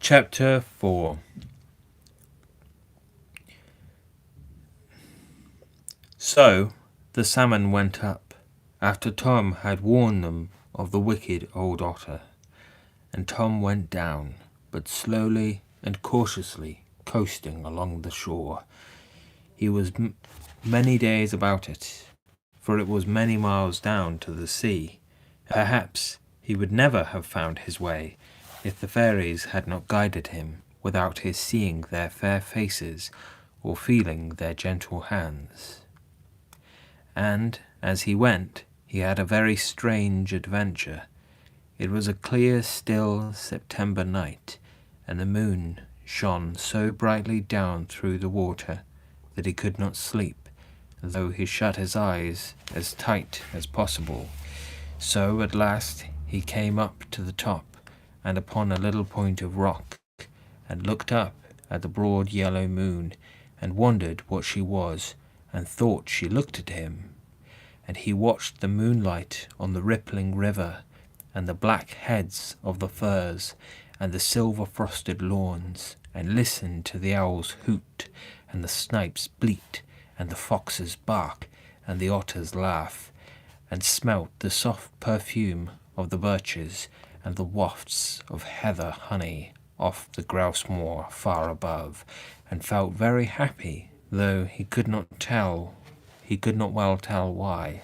Chapter 4. So the salmon went up, after Tom had warned them of the wicked old otter, and Tom went down, but slowly and cautiously, coasting along the shore. He was many days about it, for it was many miles down to the sea. Perhaps he would never have found his way if the fairies had not guided him without his seeing their fair faces or feeling their gentle hands. And as he went, he had a very strange adventure. It was a clear, still September night, and the moon shone so brightly down through the water that he could not sleep, though he shut his eyes as tight as possible. So at last he came up to the top, and upon a little point of rock, and looked up at the broad yellow moon, and wondered what she was, and thought she looked at him. And he watched the moonlight on the rippling river, and the black heads of the firs, and the silver-frosted lawns, and listened to the owls hoot, and the snipes bleat, and the foxes bark, and the otters laugh, and smelt the soft perfume of the birches, and the wafts of heather honey off the grouse moor far above, and felt very happy, though he could not well tell why.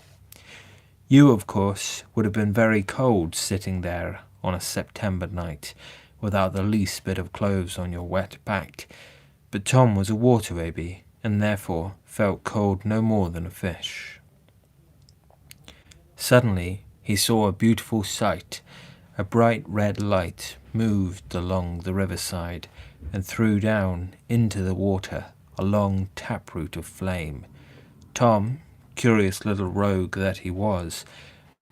You, of course, would have been very cold sitting there on a September night, without the least bit of clothes on your wet back, but Tom was a water baby, and therefore felt cold no more than a fish. Suddenly he saw a beautiful sight. A bright red light moved along the riverside, and threw down into the water a long taproot of flame. Tom, curious little rogue that he was,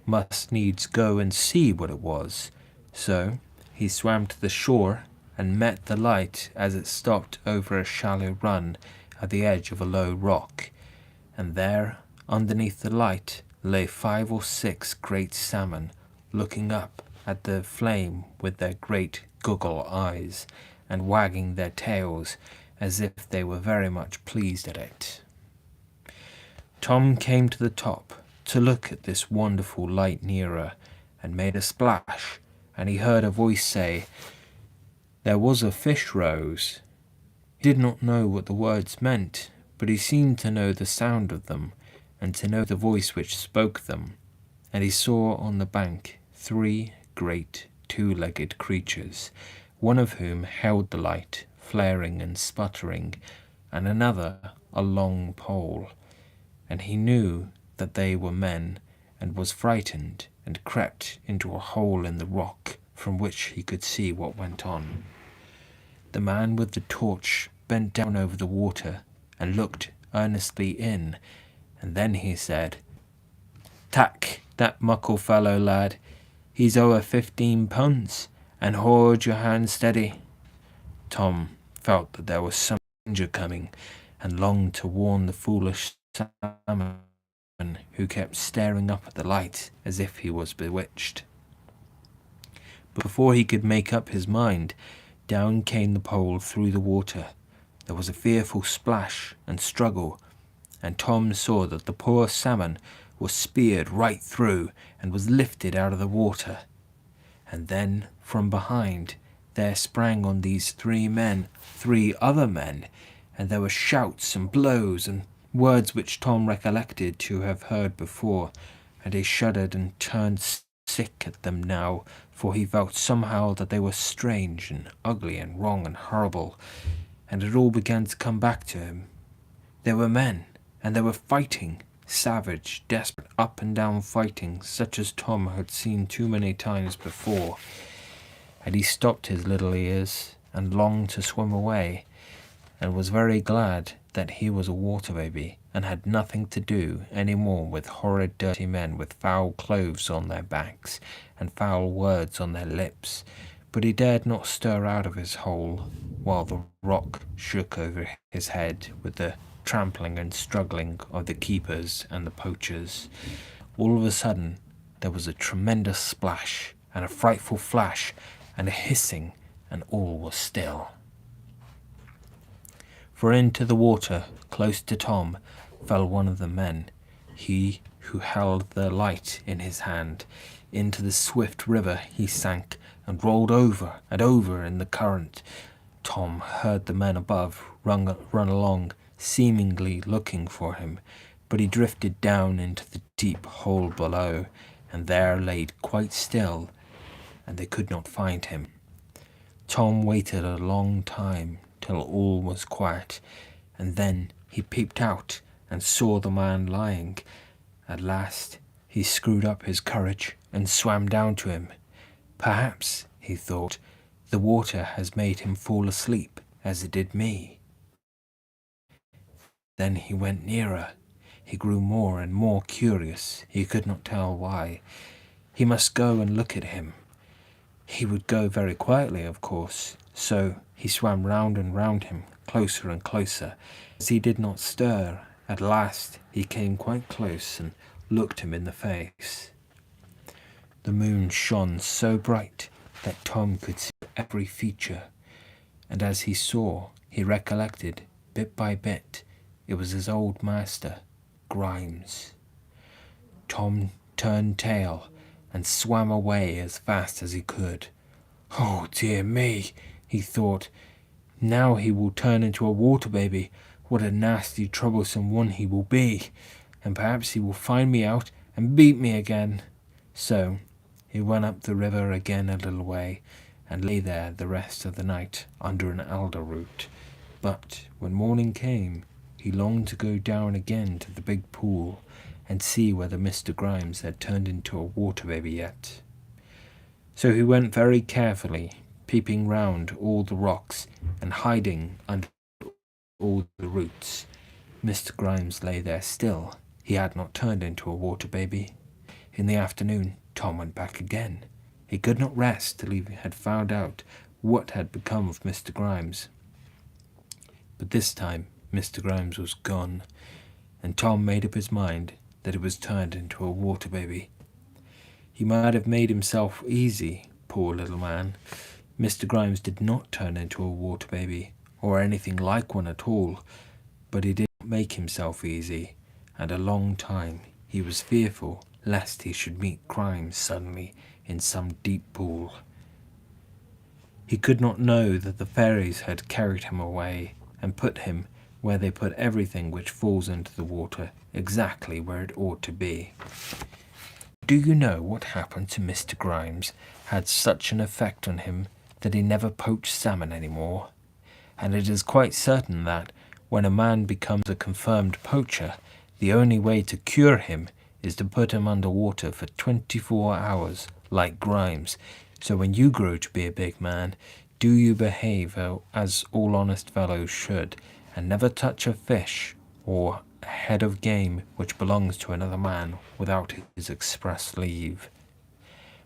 must needs go and see what it was. So he swam to the shore, and met the light as it stopped over a shallow run at the edge of a low rock. And there, underneath the light, lay 5 or 6 great salmon, looking up at the flame with their great goggle eyes, and wagging their tails as if they were very much pleased at it. Tom came to the top to look at this wonderful light nearer, and made a splash, and he heard a voice say, "There was a fish rose." He did not know what the words meant, but he seemed to know the sound of them, and to know the voice which spoke them, and he saw on the bank 3 great 2-legged creatures, one of whom held the light, flaring and sputtering, and another a long pole. And he knew that they were men, and was frightened, and crept into a hole in the rock, from which he could see what went on. The man with the torch bent down over the water, and looked earnestly in, and then he said, "Tak that muckle fellow, lad. He's o'er 15 punds, and hold your hand steady." Tom felt that there was some danger coming, and longed to warn the foolish salmon, who kept staring up at the light as if he was bewitched. But before he could make up his mind, down came the pole through the water. There was a fearful splash and struggle, and Tom saw that the poor salmon was speared right through, and was lifted out of the water. And then, from behind, there sprang on these 3 men 3 other men, and there were shouts and blows, and words which Tom recollected to have heard before, and he shuddered and turned sick at them now, for he felt somehow that they were strange and ugly and wrong and horrible, and it all began to come back to him. They were men, and they were fighting, savage, desperate, up and down fighting, such as Tom had seen too many times before. And he stopped his little ears, and longed to swim away, and was very glad that he was a water baby, and had nothing to do any more with horrid dirty men with foul clothes on their backs, and foul words on their lips. But he dared not stir out of his hole, while the rock shook over his head with the trampling and struggling of the keepers and the poachers. All of a sudden there was a tremendous splash, and a frightful flash, and a hissing, and all was still. For into the water, close to Tom, fell one of the men, he who held the light in his hand. Into the swift river he sank, and rolled over and over in the current. Tom heard the men above run along, seemingly looking for him, but he drifted down into the deep hole below, and there lay quite still, and they could not find him. Tom waited a long time till all was quiet, and then he peeped out and saw the man lying. At last he screwed up his courage and swam down to him. Perhaps, he thought, the water has made him fall asleep as it did me. Then he went nearer. He grew more and more curious. He could not tell why. He must go and look at him. He would go very quietly, of course, so he swam round and round him, closer and closer. As he did not stir, at last he came quite close and looked him in the face. The moon shone so bright that Tom could see every feature, and as he saw, he recollected, bit by bit, it was his old master, Grimes. Tom turned tail and swam away as fast as he could. Oh dear me, he thought, now he will turn into a water baby. What a nasty, troublesome one he will be, and perhaps he will find me out and beat me again. So he went up the river again a little way, and lay there the rest of the night under an alder root. But when morning came, he longed to go down again to the big pool and see whether Mr. Grimes had turned into a water baby yet. So he went very carefully, peeping round all the rocks and hiding under all the roots. Mr. Grimes lay there still. He had not turned into a water baby. In the afternoon, Tom went back again. He could not rest till he had found out what had become of Mr. Grimes. But this time Mr. Grimes was gone, and Tom made up his mind that it was turned into a water baby. He might have made himself easy, poor little man. Mr. Grimes did not turn into a water baby, or anything like one at all, but he did not make himself easy, and a long time he was fearful lest he should meet Grimes suddenly in some deep pool. He could not know that the fairies had carried him away and put him where they put everything which falls into the water, exactly where it ought to be. Do you know what happened to Mr. Grimes had such an effect on him that he never poached salmon any more? And it is quite certain that, when a man becomes a confirmed poacher, the only way to cure him is to put him under water for 24 hours, like Grimes. So when you grow to be a big man, do you behave as all honest fellows should, and never touch a fish or a head of game which belongs to another man without his express leave.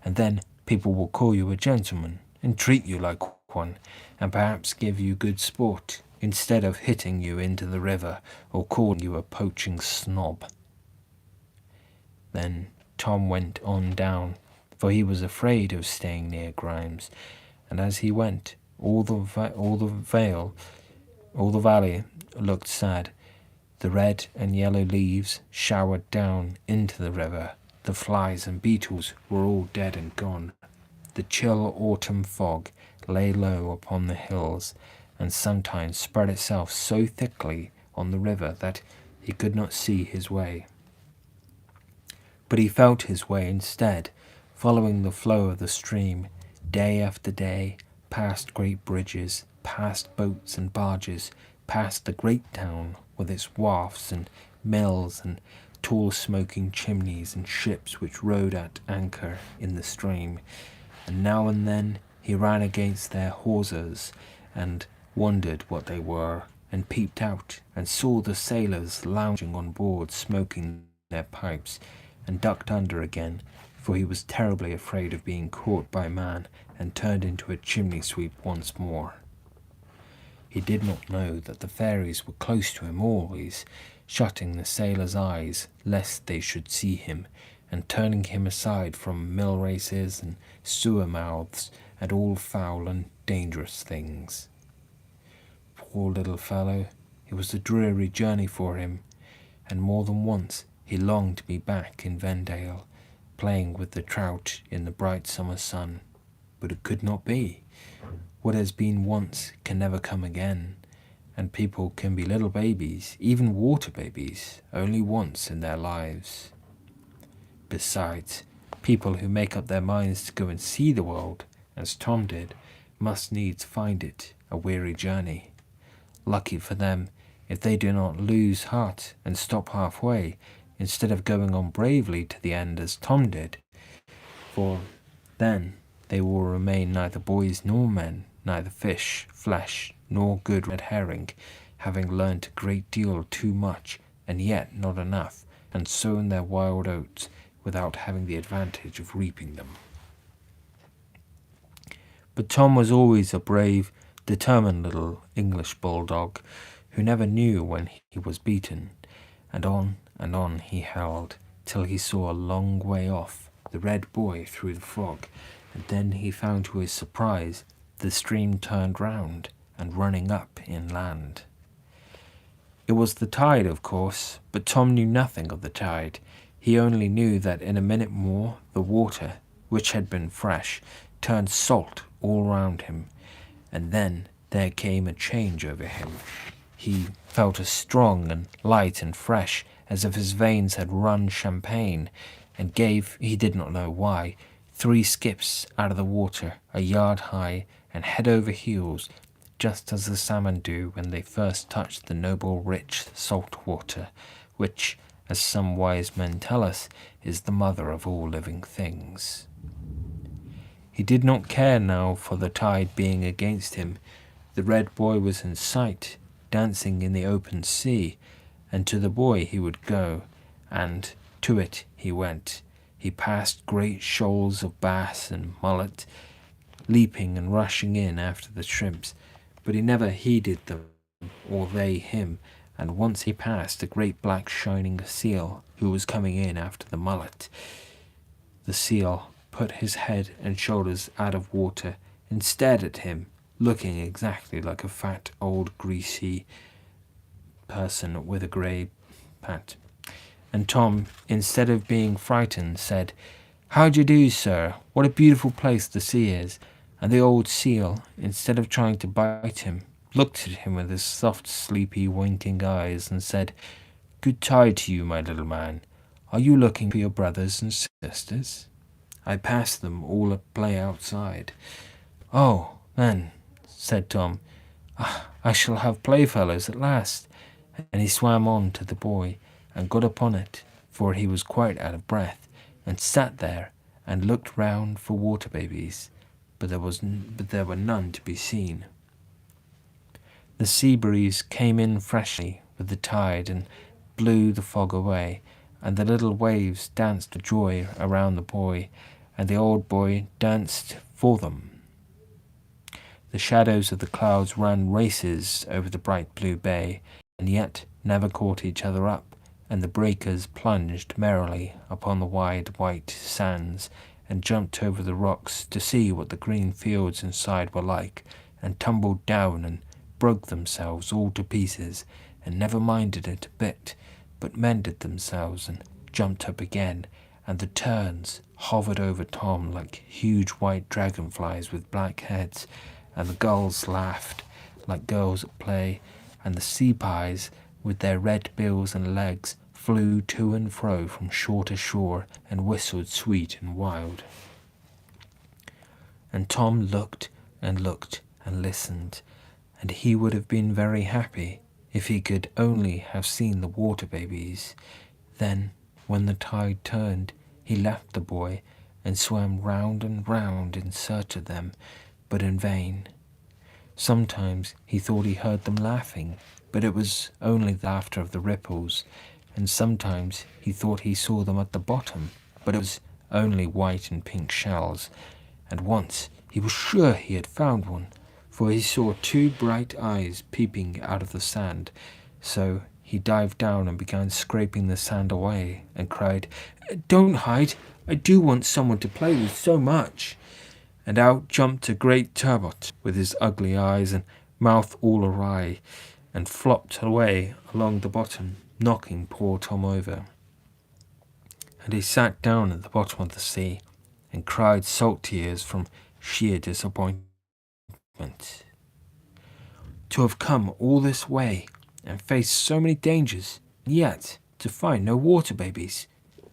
And then people will call you a gentleman and treat you like one, and perhaps give you good sport, instead of hitting you into the river or calling you a poaching snob. Then Tom went on down, for he was afraid of staying near Grimes, and as he went, all the valley looked sad. The red and yellow leaves showered down into the river. The flies and beetles were all dead and gone. The chill autumn fog lay low upon the hills, and sometimes spread itself so thickly on the river that he could not see his way. But he felt his way instead, following the flow of the stream, day after day, past great bridges, past boats and barges, past the great town with its wharfs and mills and tall smoking chimneys and ships which rode at anchor in the stream. And now and then he ran against their hawsers and wondered what they were, and peeped out and saw the sailors lounging on board smoking their pipes, and ducked under again, for he was terribly afraid of being caught by man and turned into a chimney sweep once more. He did not know that the fairies were close to him always, shutting the sailors' eyes lest they should see him, and turning him aside from mill races and sewer mouths and all foul and dangerous things. Poor little fellow, it was a dreary journey for him, and more than once he longed to be back in Vendale, playing with the trout in the bright summer sun. But it could not be. What has been once can never come again, and people can be little babies, even water babies, only once in their lives. Besides, people who make up their minds to go and see the world, as Tom did, must needs find it a weary journey. Lucky for them if they do not lose heart and stop halfway, instead of going on bravely to the end as Tom did, for then they will remain neither boys nor men, neither fish, flesh, nor good red herring, having learnt a great deal too much, and yet not enough, and sown their wild oats without having the advantage of reaping them. But Tom was always a brave, determined little English bulldog, who never knew when he was beaten, and on he held, till he saw a long way off the red buoy through the fog, and then he found to his surprise the stream turned round and running up inland. It was the tide, of course, but Tom knew nothing of the tide. He only knew that in a minute more the water, which had been fresh, turned salt all round him, and then there came a change over him. He felt as strong and light and fresh as if his veins had run champagne, and gave, he did not know why, 3 skips out of the water, a yard high, and head over heels, just as the salmon do when they first touch the noble rich salt water, which, as some wise men tell us, is the mother of all living things. He did not care now for the tide being against him. The red buoy was in sight, dancing in the open sea, and to the buoy he would go, and to it he went. He passed great shoals of bass and mullet, leaping and rushing in after the shrimps, but he never heeded them, or they him, and once he passed a great black shining seal, who was coming in after the mullet. The seal put his head and shoulders out of water and stared at him, looking exactly like a fat old greasy person with a grey pat. And Tom, instead of being frightened, said, "How do you do, sir? What a beautiful place the sea is." And the old seal, instead of trying to bite him, looked at him with his soft, sleepy, winking eyes and said, "Good tide to you, my little man. Are you looking for your brothers and sisters? I passed them all at play outside." "Oh, then," said Tom, "I shall have playfellows at last." And he swam on to the buoy and got upon it, for he was quite out of breath, and sat there and looked round for water babies, but there were none to be seen. The sea breeze came in freshly with the tide and blew the fog away, and the little waves danced for joy around the buoy, and the old boy danced for them. The shadows of the clouds ran races over the bright blue bay, and yet never caught each other up, and the breakers plunged merrily upon the wide white sands, and jumped over the rocks to see what the green fields inside were like, and tumbled down and broke themselves all to pieces, and never minded it a bit, but mended themselves and jumped up again, and the terns hovered over Tom like huge white dragonflies with black heads, and the gulls laughed like girls at play, and the sea pies, with their red bills and legs, flew to and fro from shore to shore, and whistled sweet and wild. And Tom looked and looked and listened, and he would have been very happy if he could only have seen the water babies. Then, when the tide turned, he left the buoy and swam round and round in search of them, but in vain. Sometimes he thought he heard them laughing, but it was only the laughter of the ripples, and sometimes he thought he saw them at the bottom, but it was only white and pink shells, and once he was sure he had found one, for he saw 2 bright eyes peeping out of the sand. So he dived down and began scraping the sand away, and cried, "Don't hide, I do want someone to play with so much." and out jumped a great turbot with his ugly eyes and mouth all awry, and flopped away along the bottom, knocking poor Tom over. And he sat down at the bottom of the sea and cried salt tears from sheer disappointment. To have come all this way and faced so many dangers, and yet to find no water babies.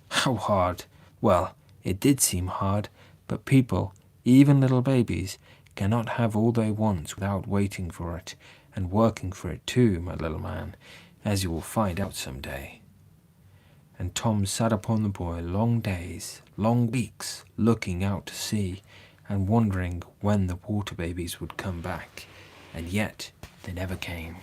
How hard! Well, it did seem hard, but people, even little babies, cannot have all they want without waiting for it, and working for it too, my little man, as you will find out some day. And Tom sat upon the buoy long days, long weeks, looking out to sea, and wondering when the water babies would come back, and yet they never came.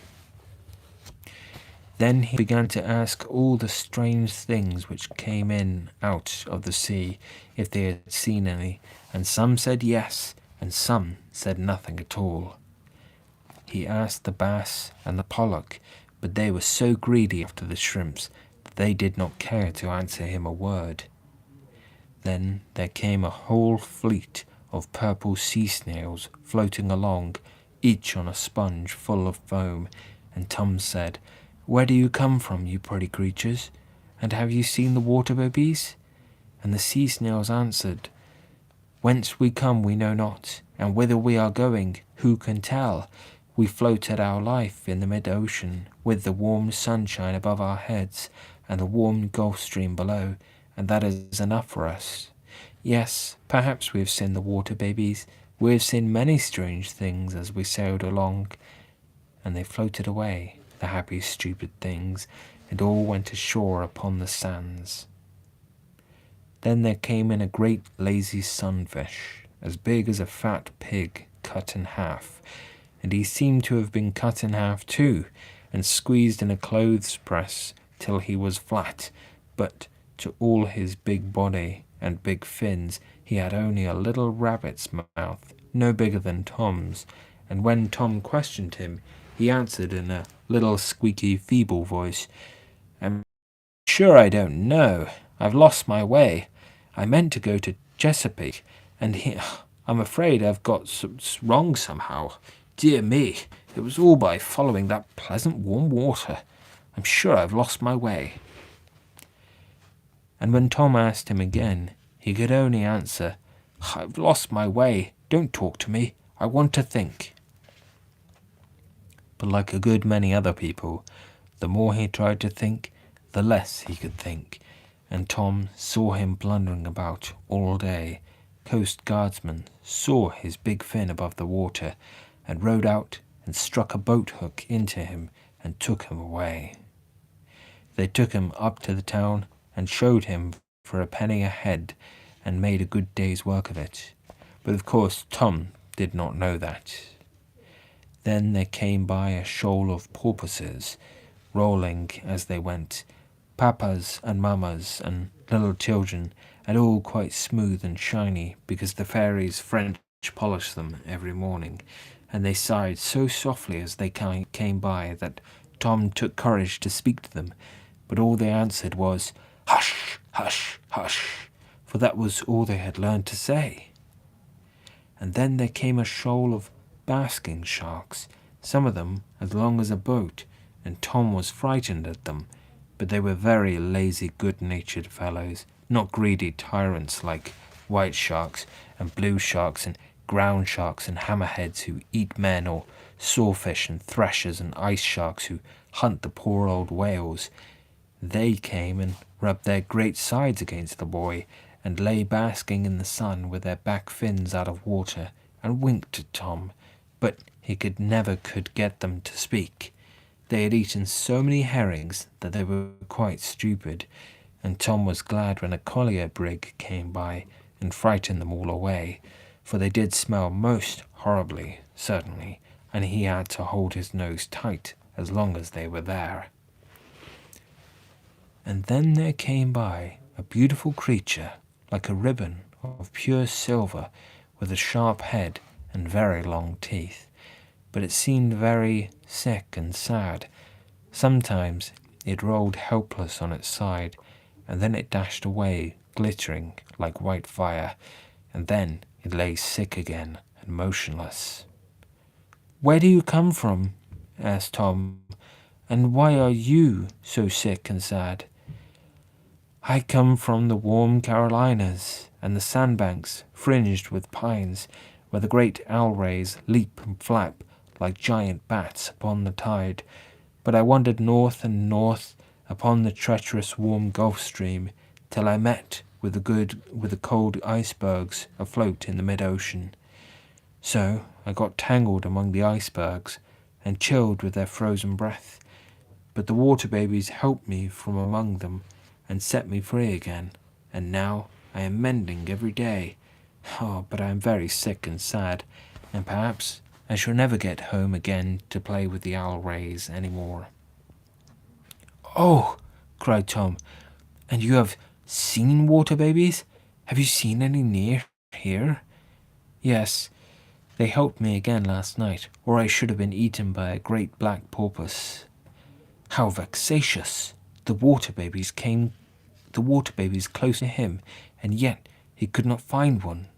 Then he began to ask all the strange things which came in out of the sea if they had seen any, and some said yes, and some said nothing at all. He asked the bass and the pollock, but they were so greedy after the shrimps that they did not care to answer him a word. Then there came a whole fleet of purple sea snails floating along, each on a sponge full of foam, and Tom said, "Where do you come from, you pretty creatures? And have you seen the water babies?" And the sea snails answered, "Whence we come we know not, and whither we are going who can tell? We floated our life in the mid-ocean, with the warm sunshine above our heads, and the warm Gulf Stream below, and that is enough for us. Yes, perhaps we have seen the water babies. We have seen many strange things as we sailed along." And they floated away, the happy stupid things, and all went ashore upon the sands. Then there came in a great lazy sunfish, as big as a fat pig cut in half, and he seemed to have been cut in half too, and squeezed in a clothes press till he was flat, but to all his big body and big fins he had only a little rabbit's mouth, no bigger than Tom's, and when Tom questioned him, he answered in a little squeaky feeble voice, "I'm sure I don't know. I've lost my way. I meant to go to Chesapeake, and I'm afraid I've got wrong somehow. Dear me, it was all by following that pleasant warm water. I'm sure I've lost my way." And when Tom asked him again, he could only answer, "I've lost my way. Don't talk to me. I want to think." But like a good many other people, the more he tried to think, the less he could think, and Tom saw him blundering about all day. Coast guardsmen saw his big fin above the water, and rowed out and struck a boat hook into him and took him away. They took him up to the town and showed him for a penny a head, and made a good day's work of it. But of course Tom did not know that. Then there came by a shoal of porpoises, rolling as they went, papas and mammas and little children, and all quite smooth and shiny, because the fairies French polish them every morning, and they sighed so softly as they came by that Tom took courage to speak to them, but all they answered was, "Hush, hush, hush," for that was all they had learned to say. And then there came a shoal of basking sharks, some of them as long as a boat, and Tom was frightened at them, but they were very lazy, good-natured fellows, not greedy tyrants like white sharks and blue sharks and ground sharks and hammerheads who eat men, or sawfish and threshers and ice sharks who hunt the poor old whales. They came and rubbed their great sides against the buoy, and lay basking in the sun with their back fins out of water, and winked at Tom, but he never could get them to speak. They had eaten so many herrings that they were quite stupid, and Tom was glad when a collier brig came by and frightened them all away, for they did smell most horribly, certainly, and he had to hold his nose tight as long as they were there. And then there came by a beautiful creature, like a ribbon of pure silver, with a sharp head and very long teeth, but it seemed very sick and sad. Sometimes it rolled helpless on its side, and then it dashed away, glittering like white fire, and then it lay sick again and motionless. "Where do you come from?" asked Tom, "and why are you so sick and sad?" "I come from the warm Carolinas and the sandbanks fringed with pines, where the great owl rays leap and flap like giant bats upon the tide. But I wandered north and north upon the treacherous warm Gulf Stream, till I met with the cold icebergs afloat in the mid-ocean. So I got tangled among the icebergs and chilled with their frozen breath. But the water babies helped me from among them and set me free again, and now I am mending every day. Oh, but I am very sick and sad, and perhaps I shall never get home again to play with the owl rays any more." "Oh!" cried Tom, "and you have seen water babies? Have you seen any near here?" "Yes, they helped me again last night, or I should have been eaten by a great black porpoise." "How vexatious! The water babies close to him, and yet he could not find one."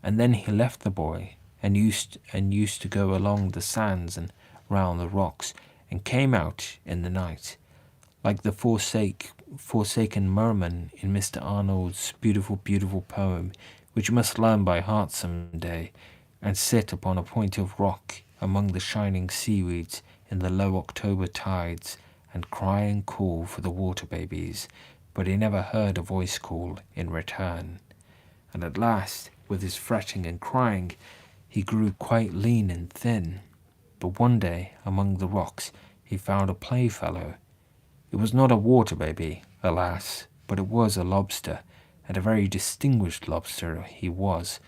And then he left the boy and used to go along the sands and round the rocks, and came out in the night, like the forsaken merman in Mr. Arnold's beautiful, beautiful poem, which you must learn by heart some day, and sit upon a point of rock among the shining seaweeds in the low October tides, and cry and call for the water babies, but he never heard a voice call in return. And at last, with his fretting and crying, he grew quite lean and thin. But one day, among the rocks, he found a playfellow. It was not a water baby, alas, but it was a lobster, and a very distinguished lobster he was,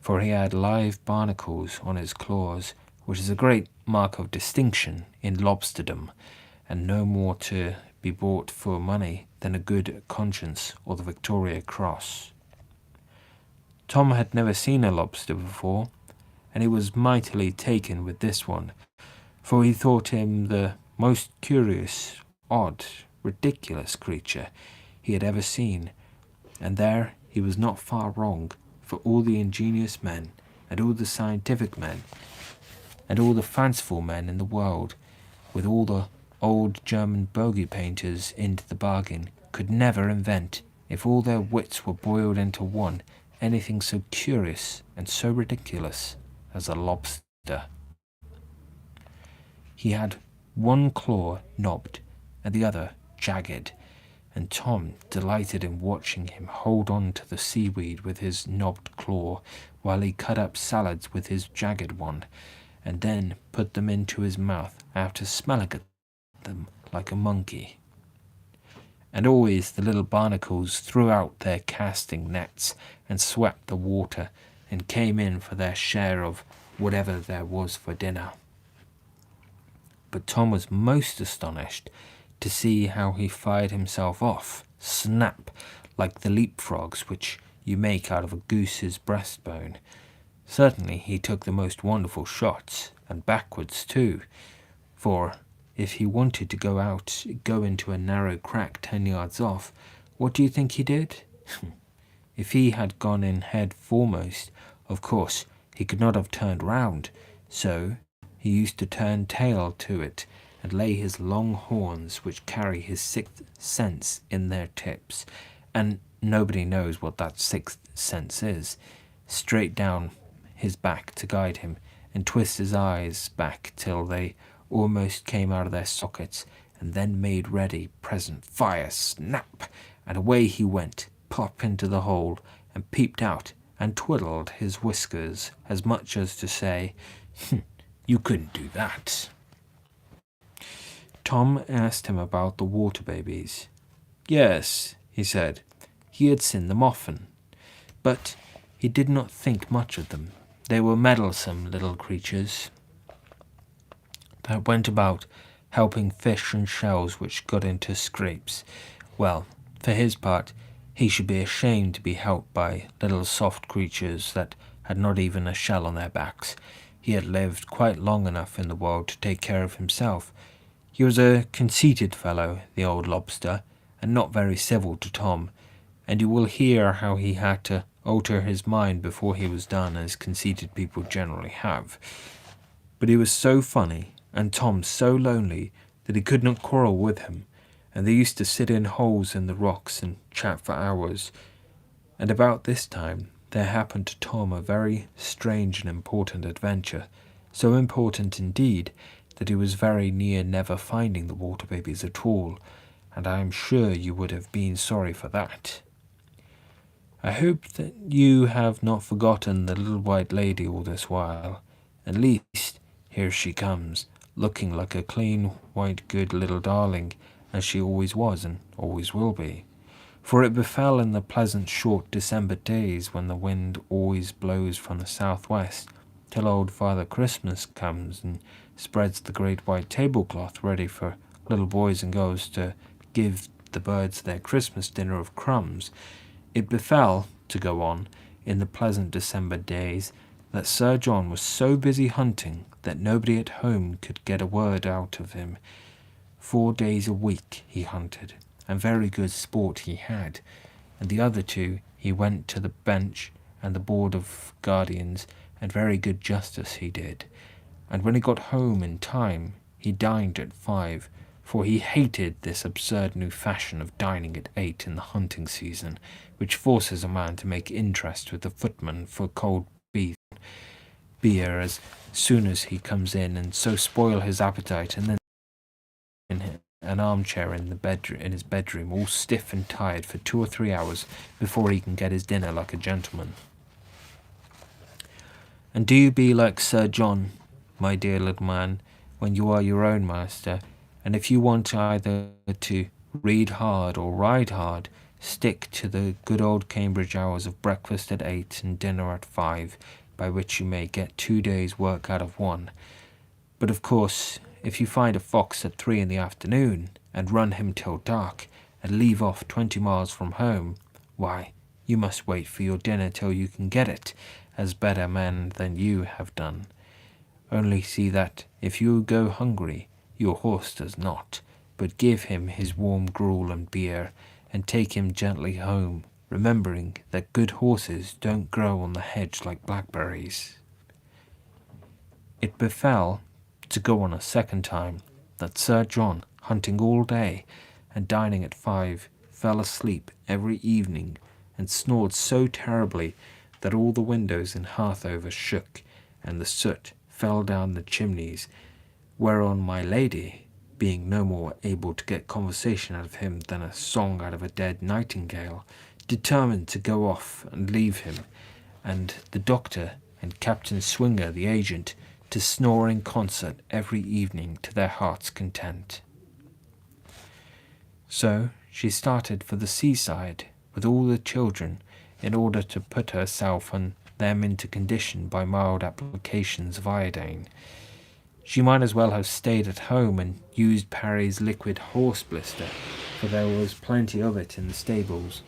for he had live barnacles on his claws, which is a great mark of distinction in lobsterdom, and no more to be bought for money than a good conscience or the Victoria Cross. Tom had never seen a lobster before, and he was mightily taken with this one, for he thought him the most curious, odd, ridiculous creature he had ever seen. And there he was not far wrong, for all the ingenious men, and all the scientific men, and all the fanciful men in the world, with all the old German bogey painters into the bargain, could never invent, if all their wits were boiled into one, anything so curious and so ridiculous as a lobster. He had one claw knobbed and the other jagged, and Tom delighted in watching him hold on to the seaweed with his knobbed claw, while he cut up salads with his jagged one, and then put them into his mouth after smelling at them like a monkey. And always the little barnacles threw out their casting nets and swept the water, and came in for their share of whatever there was for dinner. But Tom was most astonished to see how he fired himself off, snap, like the leapfrogs which you make out of a goose's breastbone. Certainly he took the most wonderful shots, and backwards too, for if he wanted to go into a narrow crack 10 yards off, what do you think he did? If he had gone in head foremost, of course he could not have turned round, so he used to turn tail to it, and lay his long horns, which carry his sixth sense in their tips, and nobody knows what that sixth sense is, straight down his back to guide him, and twist his eyes back till they almost came out of their sockets, and then made ready, present, fire, snap, and away he went, pop into the hole, and peeped out, and twiddled his whiskers, as much as to say, "You couldn't do that." Tom asked him about the water babies. Yes, he said, he had seen them often, but he did not think much of them. They were meddlesome little creatures that went about helping fish and shells which got into scrapes. Well, for his part, he should be ashamed to be helped by little soft creatures that had not even a shell on their backs. He had lived quite long enough in the world to take care of himself. He was a conceited fellow, the old lobster, and not very civil to Tom, and you will hear how he had to alter his mind before he was done, as conceited people generally have. But he was so funny, and Tom so lonely, that he could not quarrel with him, and they used to sit in holes in the rocks and chat for hours. And about this time there happened to Tom a very strange and important adventure, so important indeed that he was very near never finding the water babies at all, and I am sure you would have been sorry for that. I hope that you have not forgotten the little white lady all this while. At least, here she comes, looking like a clean, white, good little darling, as she always was and always will be. For it befell in the pleasant short December days, when the wind always blows from the southwest, till old Father Christmas comes and spreads the great white tablecloth ready for little boys and girls to give the birds their Christmas dinner of crumbs. It befell, to go on, in the pleasant December days, that Sir John was so busy hunting that nobody at home could get a word out of him. 4 days a week he hunted, and very good sport he had, and the other 2 he went to the bench and the board of guardians, and very good justice he did. And when he got home in time, he dined at 5, for he hated this absurd new fashion of dining at 8 in the hunting season, which forces a man to make interest with the footman for cold beer as soon as he comes in, and so spoil his appetite, and then in an armchair in his bedroom, all stiff and tired for 2 or 3 hours before he can get his dinner like a gentleman. And do you be like Sir John, my dear little man, when you are your own master, and if you want either to read hard or ride hard, stick to the good old Cambridge hours of breakfast at 8 and dinner at 5, by which you may get 2 days' work out of 1. But of course, if you find a fox at 3 in the afternoon, and run him till dark, and leave off 20 miles from home, why, you must wait for your dinner till you can get it, as better men than you have done. Only see that, if you go hungry, your horse does not, but give him his warm gruel and beer, and take him gently home, remembering that good horses don't grow on the hedge like blackberries. It befell, to go on a second time, that Sir John, hunting all day, and dining at 5, fell asleep every evening, and snored so terribly that all the windows in Harthover shook, and the soot fell down the chimneys, whereon my lady, being no more able to get conversation out of him than a song out of a dead nightingale, determined to go off and leave him, and the doctor and Captain Swinger the agent, to snore in concert every evening to their heart's content. So she started for the seaside with all the children, in order to put herself and them into condition by mild applications of iodine. She might as well have stayed at home and used Parry's liquid horse blister, for there was plenty of it in the stables,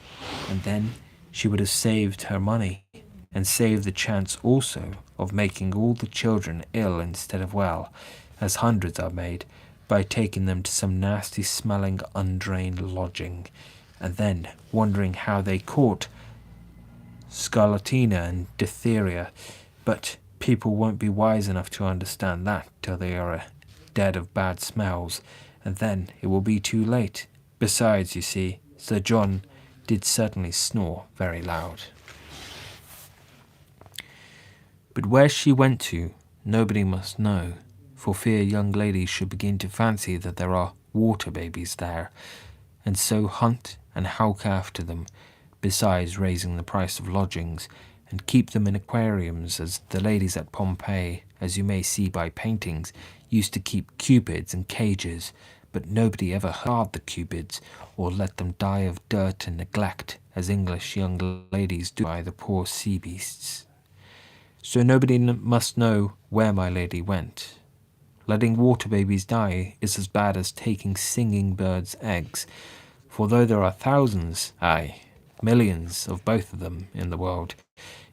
and then she would have saved her money, and saved the chance also of making all the children ill instead of well, as hundreds are made, by taking them to some nasty-smelling, undrained lodging, and then wondering how they caught scarlatina and diphtheria. But people won't be wise enough to understand that till they are dead of bad smells, and then it will be too late. Besides, you see, Sir John did certainly snore very loud. But where she went to, nobody must know, for fear young ladies should begin to fancy that there are water babies there, and so hunt and howk after them, besides raising the price of lodgings, and keep them in aquariums, as the ladies at Pompeii, as you may see by paintings, used to keep cupids in cages, but nobody ever harmed the cupids, or let them die of dirt and neglect, as English young ladies do by the poor sea beasts. So nobody must know where my lady went. Letting water babies die is as bad as taking singing birds' eggs, for though there are thousands, aye, millions of both of them in the world,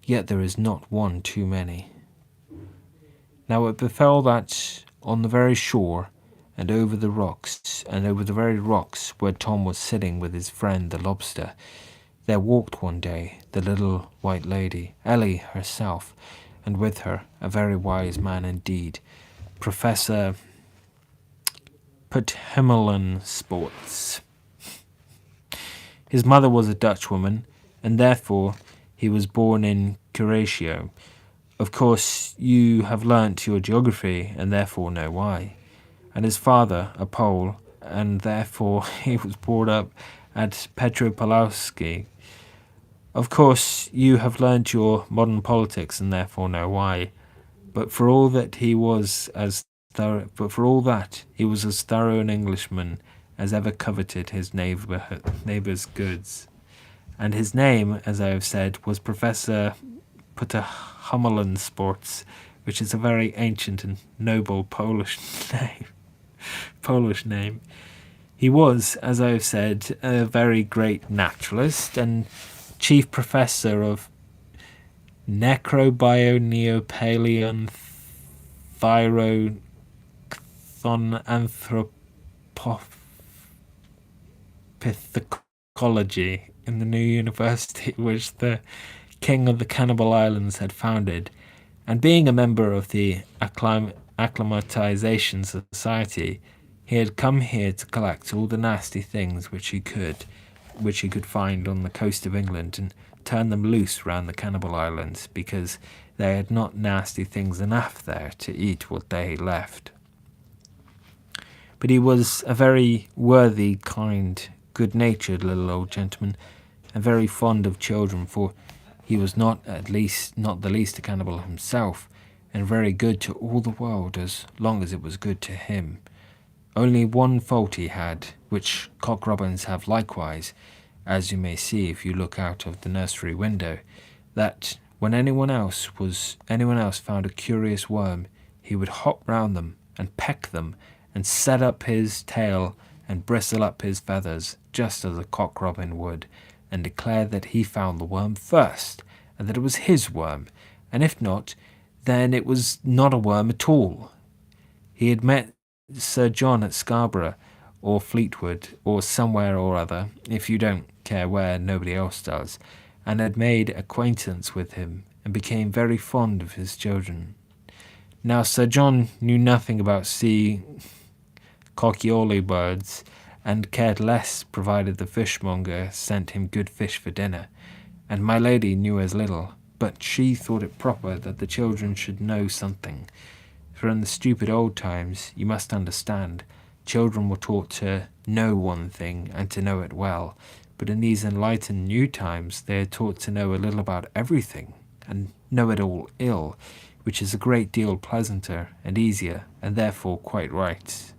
yet there is not one too many. Now it befell that on the very shore, and over the very rocks where Tom was sitting with his friend the lobster, There walked one day the little white lady, Ellie herself, and with her a very wise man indeed, Professor Puthimmelen Sports. His mother was a Dutch woman, and therefore he was born in Curatio. Of course, you have learnt your geography, and therefore know why. And his father, a Pole, and therefore he was brought up at Petropavlovsky. Of course, you have learnt your modern politics, and therefore know why. But for all that he was as thorough an Englishman as ever coveted his neighbour's goods. And his name, as I have said, was Professor Puthimmelen Sports, which is a very ancient and noble Polish name. He was, as I have said, a very great naturalist and chief professor of necrobioneopaleonthyropathology in the new university which the king of the Cannibal Islands had founded, and being a member of the Acclimatization Society, he had come here to collect all the nasty things which he could find on the coast of England and turn them loose round the Cannibal Islands, because they had not nasty things enough there to eat what they left. But he was a very worthy, kind, good-natured little old gentleman, and very fond of children, for he was not the least a cannibal himself, and very good to all the world as long as it was good to him. Only one fault he had, which cock robins have likewise, as you may see if you look out of the nursery window, that when anyone else found a curious worm, he would hop round them and peck them and set up his tail and bristle up his feathers, just as a cock robin would, and declare that he found the worm first, and that it was his worm, and if not, then it was not a worm at all. He had met Sir John at Scarborough, or Fleetwood, or somewhere or other, if you don't care where, nobody else does, and had made acquaintance with him, and became very fond of his children. Now Sir John knew nothing about sea coccioli birds, and cared less provided the fishmonger sent him good fish for dinner, and my lady knew as little, but she thought it proper that the children should know something. For in the stupid old times, you must understand, children were taught to know one thing and to know it well, but in these enlightened new times they are taught to know a little about everything, and know it all ill, which is a great deal pleasanter and easier, and therefore quite right.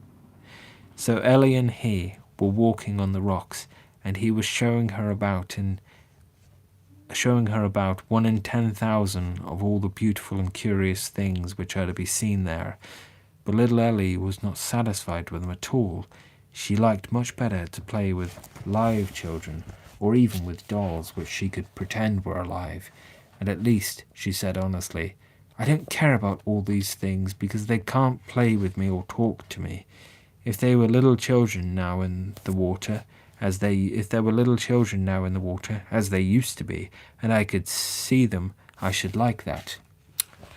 So Ellie and he were walking on the rocks, and he was showing her about 1 in 10,000 of all the beautiful and curious things which are to be seen there. But little Ellie was not satisfied with them at all. She liked much better to play with live children, or even with dolls which she could pretend were alive. And at least, she said honestly, I don't care about all these things, because they can't play with me or talk to me. If there were little children now in the water, as they used to be, and I could see them, I should like that.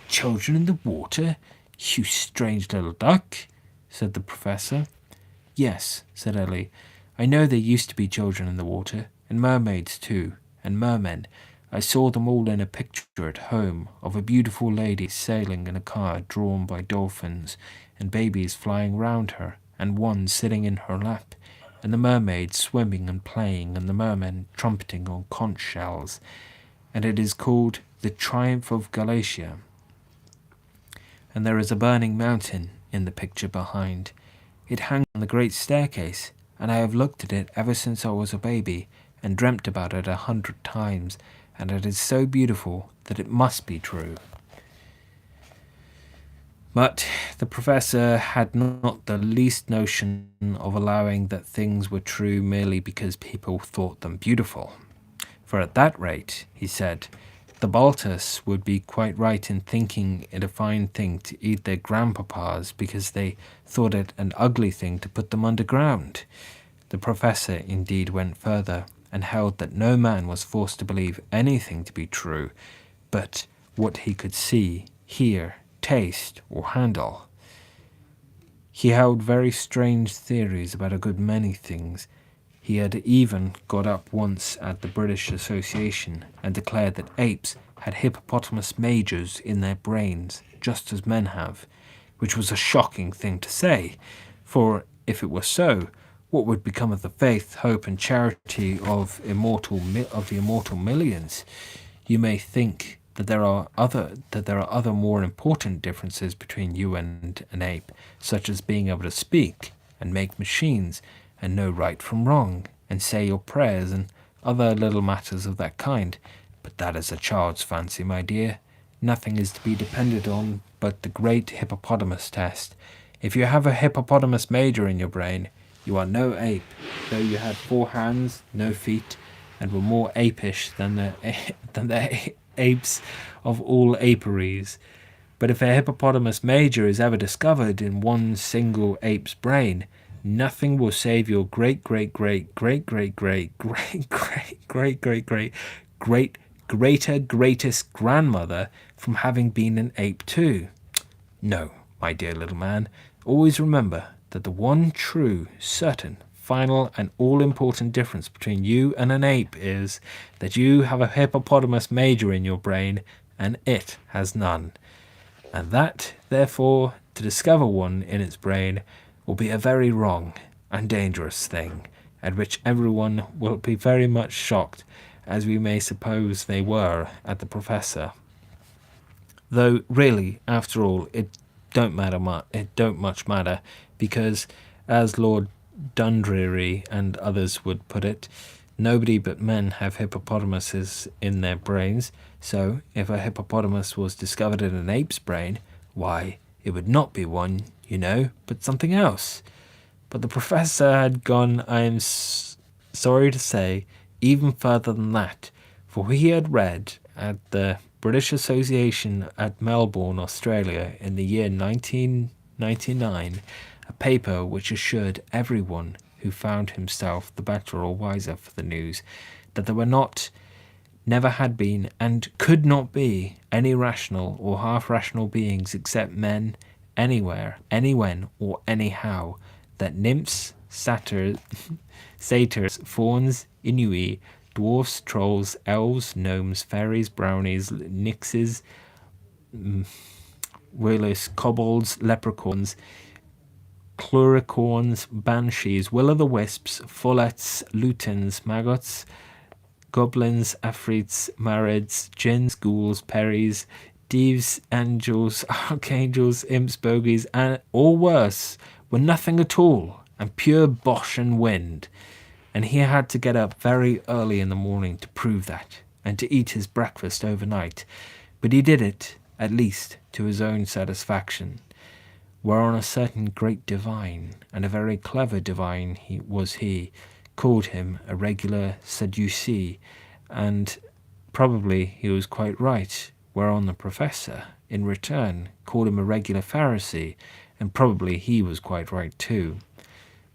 Children in the water? You strange little duck, said the professor. Yes, said Ellie. I know there used to be children in the water, and mermaids too, and mermen. I saw them all in a picture at home of a beautiful lady sailing in a car drawn by dolphins, and babies flying round her, and one sitting in her lap, and the mermaids swimming and playing, and the mermen trumpeting on conch shells. And it is called The Triumph of Galatia. And there is a burning mountain in the picture behind. It hangs on the great staircase, and I have looked at it ever since I was a baby, and dreamt about it 100 times, and it is so beautiful that it must be true. But the professor had not the least notion of allowing that things were true merely because people thought them beautiful. For at that rate, he said, the Baltus would be quite right in thinking it a fine thing to eat their grandpapas because they thought it an ugly thing to put them underground. The professor indeed went further, and held that no man was forced to believe anything to be true but what he could see, hear, taste, or handle. He held very strange theories about a good many things. He had even got up once at the British Association and declared that apes had hippopotamus majors in their brains, just as men have, which was a shocking thing to say, for if it were so, what would become of the faith, hope, and charity of the immortal millions? You may think that there are other more important differences between you and an ape, such as being able to speak and make machines and know right from wrong and say your prayers and other little matters of that kind. But that is a child's fancy, my dear. Nothing is to be depended on but the great hippopotamus test. If you have a hippopotamus major in your brain, you are no ape, though you had 4 hands, no feet, and were more apish than the apes of all aperies. But if a hippopotamus major is ever discovered in one single ape's brain, nothing will save your greatest grandmother from having been an ape too. No, my dear little man, always remember that the one true, certain, final, and all-important difference between you and an ape is that you have a hippopotamus major in your brain and it has none. And that, therefore, to discover one in its brain will be a very wrong and dangerous thing, at which everyone will be very much shocked, as we may suppose they were at the professor. Though really, after all, it don't much matter, because, as Lord Dundreary and others would put it, nobody but men have hippopotamuses in their brains, so if a hippopotamus was discovered in an ape's brain, why, it would not be one, you know, but something else. But the professor had gone, I am sorry to say, even further than that, for he had read at the British Association at Melbourne, Australia, in the year 1999, a paper which assured everyone who found himself the better or wiser for the news that there were not, never had been, and could not be any rational or half-rational beings except men, anywhere, anywhen, or anyhow, that nymphs, satyrs, fauns, inui, dwarfs, trolls, elves, gnomes, fairies, brownies, nixes, willis, kobolds, leprechauns, cluricorns, banshees, will-o'-the-wisps, follets, lutins, maggots, goblins, afrits, marids, jinns, ghouls, peris, thieves, angels, archangels, imps, bogies, and, or worse, were nothing at all, and pure bosh and wind. And he had to get up very early in the morning to prove that, and to eat his breakfast overnight. But he did it, at least, to his own satisfaction. Whereon a certain great divine, and a very clever divine was he, called him a regular Sadducee, and probably he was quite right, whereon the professor, in return, called him a regular Pharisee, and probably he was quite right too.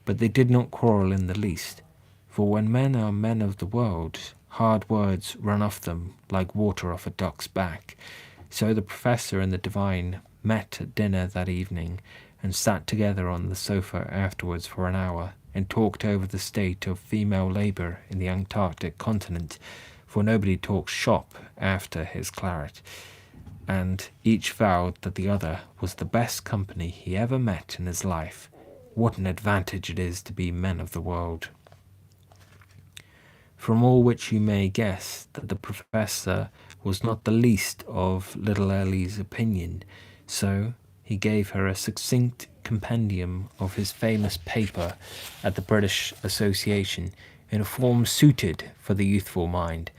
But they did not quarrel in the least, for when men are men of the world, hard words run off them like water off a duck's back. So the professor and the divine met at dinner that evening, and sat together on the sofa afterwards for an hour, and talked over the state of female labour in the Antarctic continent, for nobody talks shop after his claret, and each vowed that the other was the best company he ever met in his life. What an advantage it is to be men of the world. From all which you may guess that the professor was not the least of little Ellie's opinion, so he gave her a succinct compendium of his famous paper at the British Association in a form suited for the youthful mind.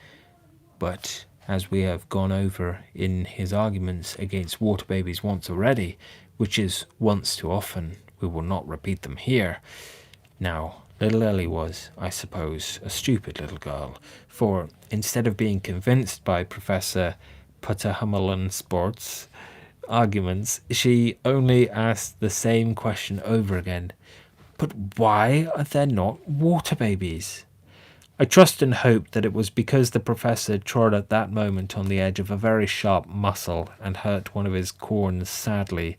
But, as we have gone over in his arguments against water babies once already, which is once too often, we will not repeat them here. Now, little Ellie was, I suppose, a stupid little girl, for instead of being convinced by Professor Putterhammerlandsport's arguments, she only asked the same question over again. But why are there not water babies? I trust and hope that it was because the professor trod at that moment on the edge of a very sharp muscle and hurt one of his corns sadly,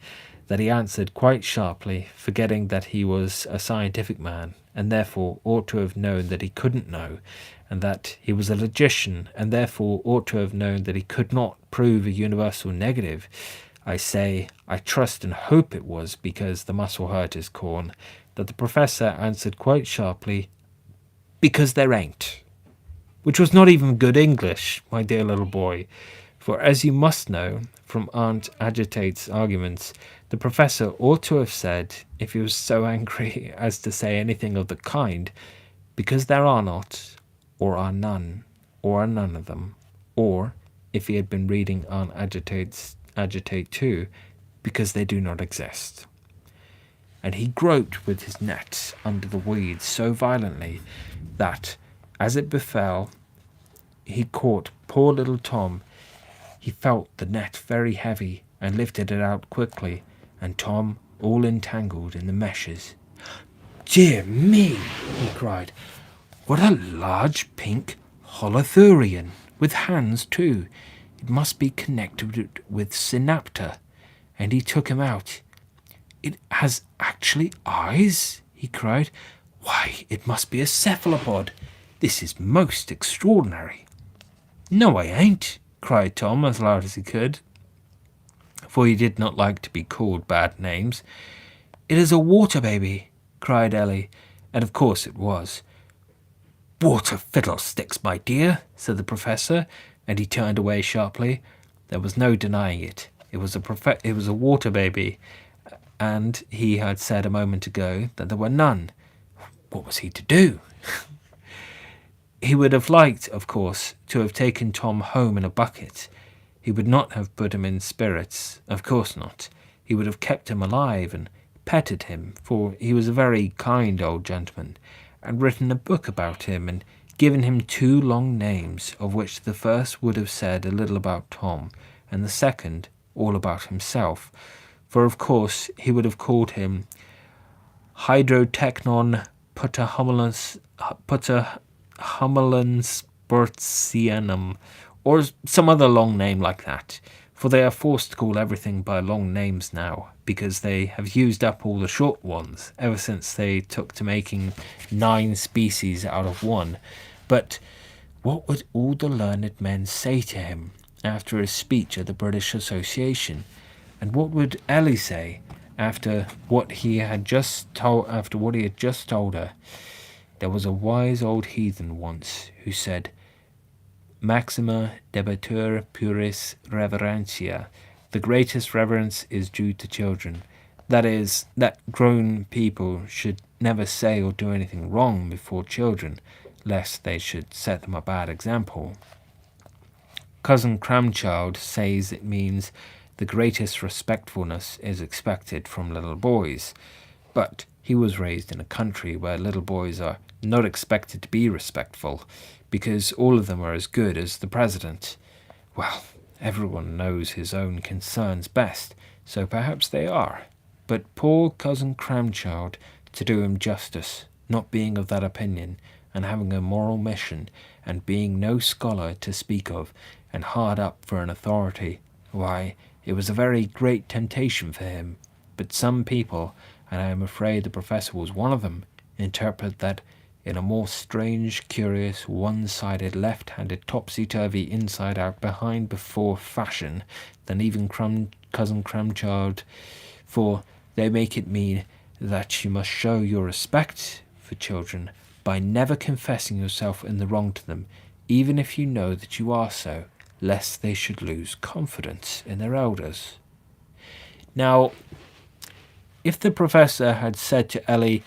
that he answered quite sharply, forgetting that he was a scientific man, and therefore ought to have known that he couldn't know, and that he was a logician, and therefore ought to have known that he could not prove a universal negative. I say, I trust and hope it was because the muscle hurt his corn, that the professor answered quite sharply, because there ain't. Which was not even good English, my dear little boy, for as you must know from Aunt Agitate's arguments, the professor ought to have said, if he was so angry as to say anything of the kind, because there are not, or are none of them, or, if he had been reading Aunt Agitate too, because they do not exist. And he groped with his net under the weeds so violently that, as it befell, he caught poor little Tom. He felt the net very heavy and lifted it out quickly, and Tom all entangled in the meshes. "Dear me," he cried, "what a large pink holothurian, with hands too. It must be connected with synapta." And he took him out. "It has actually eyes?" he cried. "Why, it must be a cephalopod. This is most extraordinary." "No, I ain't," cried Tom as loud as he could, for he did not like to be called bad names. "It is a water baby," cried Ellie, and of course it was. "Water fiddlesticks, my dear," said the professor, and he turned away sharply. There was no denying it. It was a water baby, and he had said a moment ago that there were none. What was he to do? He would have liked, of course, to have taken Tom home in a bucket. He would not have put him in spirits, of course not. He would have kept him alive and petted him, for he was a very kind old gentleman, and written a book about him and given him 2 long names, of which the first would have said a little about Tom, and the second all about himself, for of course he would have called him Hydrotechnon Putahumulansportianum, or some other long name like that, for they are forced to call everything by long names now, because they have used up all the short ones ever since they took to making 9 species out of 1. But what would all the learned men say to him after his speech at the British Association? And what would Ellie say after what he had just told her? There was a wise old heathen once who said, "Maxima debetur puris reverentia." The greatest reverence is due to children. That is, that grown people should never say or do anything wrong before children, lest they should set them a bad example. Cousin Cramchild says it means the greatest respectfulness is expected from little boys, but he was raised in a country where little boys are not expected to be respectful, because all of them are as good as the president. Well, everyone knows his own concerns best, so perhaps they are. But poor Cousin Cramchild, to do him justice, not being of that opinion, and having a moral mission, and being no scholar to speak of, and hard up for an authority, why, it was a very great temptation for him. But some people, and I am afraid the professor was one of them, interpret that in a more strange, curious, one-sided, left-handed, topsy-turvy, inside-out, behind-before fashion than even Cousin Cramchild, for they make it mean that you must show your respect for children by never confessing yourself in the wrong to them, even if you know that you are so, lest they should lose confidence in their elders. Now, if the professor had said to Ellie,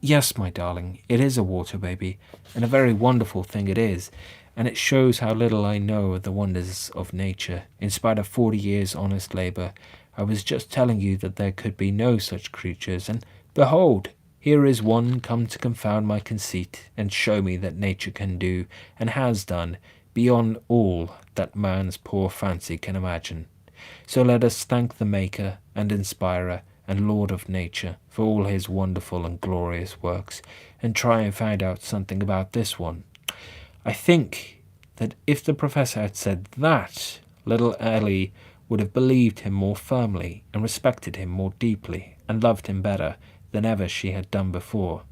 "Yes, my darling, it is a water baby, and a very wonderful thing it is, and it shows how little I know of the wonders of nature, in spite of 40 years' honest labour. I was just telling you that there could be no such creatures, and behold, here is one come to confound my conceit, and show me that nature can do, and has done, beyond all that man's poor fancy can imagine. So let us thank the Maker and Inspirer, and lord of nature for all his wonderful and glorious works, and try and find out something about this one. I think that if the professor had said that, little Ellie would have believed him more firmly and respected him more deeply and loved him better than ever she had done before.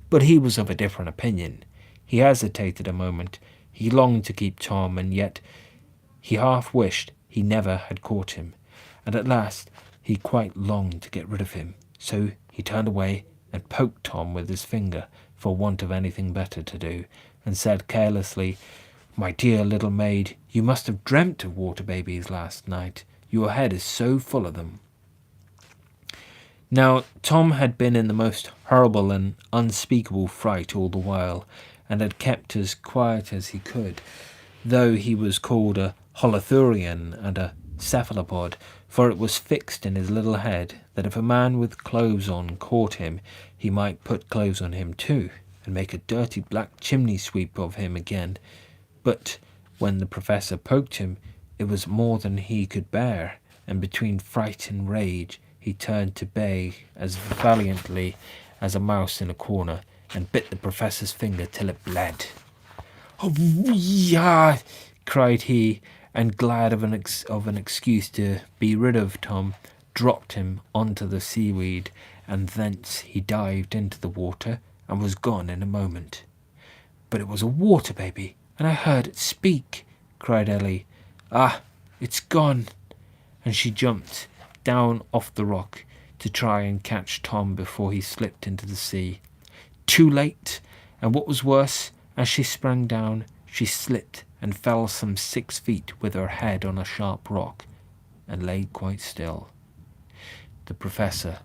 But he was of a different opinion. He hesitated a moment. He longed to keep Tom, and yet he half wished he never had caught him. And at last he quite longed to get rid of him. So he turned away and poked Tom with his finger, for want of anything better to do, and said carelessly, "My dear little maid, you must have dreamt of water babies last night. Your head is so full of them." Now, Tom had been in the most horrible and unspeakable fright all the while, and had kept as quiet as he could, though he was called a holothurian and a cephalopod, for it was fixed in his little head that if a man with clothes on caught him, he might put clothes on him too, and make a dirty black chimney sweep of him again. But when the professor poked him, it was more than he could bear, and between fright and rage he turned to bay as valiantly as a mouse in a corner, and bit the professor's finger till it bled. "Oh, yeah!" cried he, and glad of an excuse to be rid of Tom, dropped him onto the seaweed, and thence he dived into the water and was gone in a moment. "But it was a water baby, and I heard it speak," cried Ellie. "Ah, it's gone!" And she jumped down off the rock to try and catch Tom before he slipped into the sea. Too late, and what was worse, as she sprang down, she slipped and fell some 6 feet with her head on a sharp rock, and lay quite still. The professor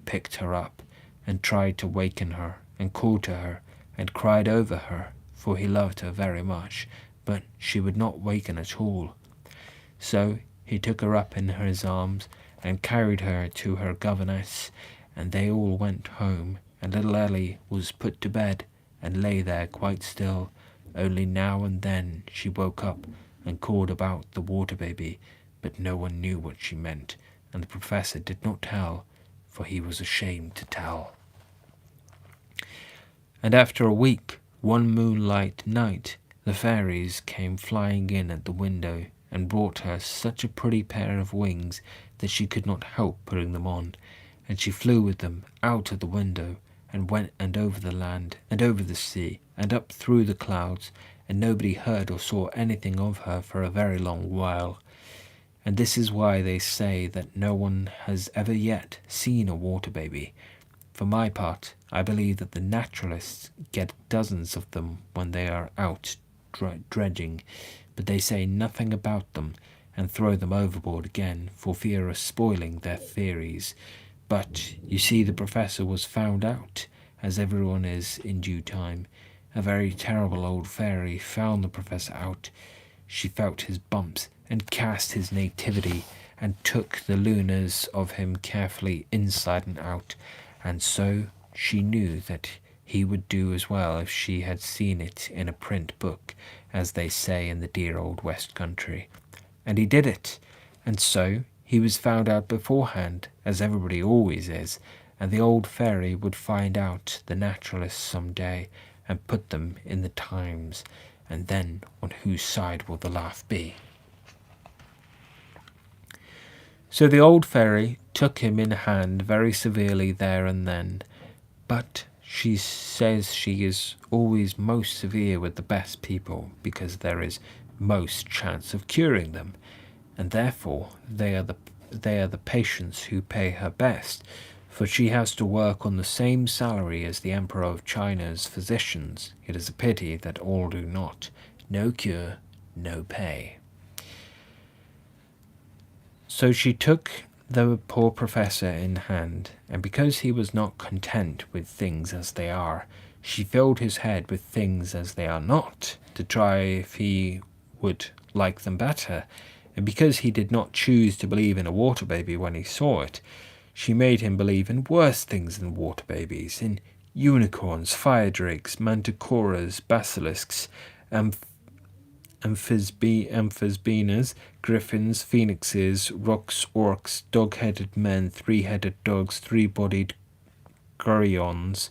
picked her up and tried to waken her, and called to her, and cried over her, for he loved her very much, but she would not waken at all. So he took her up in his arms and carried her to her governess, and they all went home, and little Ellie was put to bed and lay there quite still. Only now and then she woke up and called about the water baby, but no one knew what she meant, and the professor did not tell, for he was ashamed to tell. And after a week, one moonlight night, the fairies came flying in at the window and brought her such a pretty pair of wings that she could not help putting them on, and she flew with them out of the window, and went and over the land, and over the sea, and up through the clouds, and nobody heard or saw anything of her for a very long while. And this is why they say that no one has ever yet seen a water baby. For my part, I believe that the naturalists get dozens of them when they are out dredging, but they say nothing about them, and throw them overboard again for fear of spoiling their theories. But you see, the professor was found out, as everyone is in due time. A very terrible old fairy found the professor out. She felt his bumps and cast his nativity, and took the lunars of him carefully inside and out, and so she knew that he would do as well if she had seen it in a print book, as they say in the dear old West Country. And he did it, and so he was found out beforehand, as everybody always is, and the old fairy would find out the naturalists some day, and put them in the Times, and then on whose side will the laugh be? So the old fairy took him in hand very severely there and then, but she says she is always most severe with the best people, because there is most chance of curing them, and therefore they are the patients who pay her best, for she has to work on the same salary as the Emperor of China's physicians. It is a pity that all do not. No cure, no pay. So she took the poor professor in hand, and because he was not content with things as they are, she filled his head with things as they are not, to try if he would like them better. And because he did not choose to believe in a water baby when he saw it, she made him believe in worse things than water babies, in unicorns, fire drakes, manticoras, basilisks, amphisbaenas, griffins, phoenixes, rooks, orcs, dog-headed men, three-headed dogs, three-bodied geryones,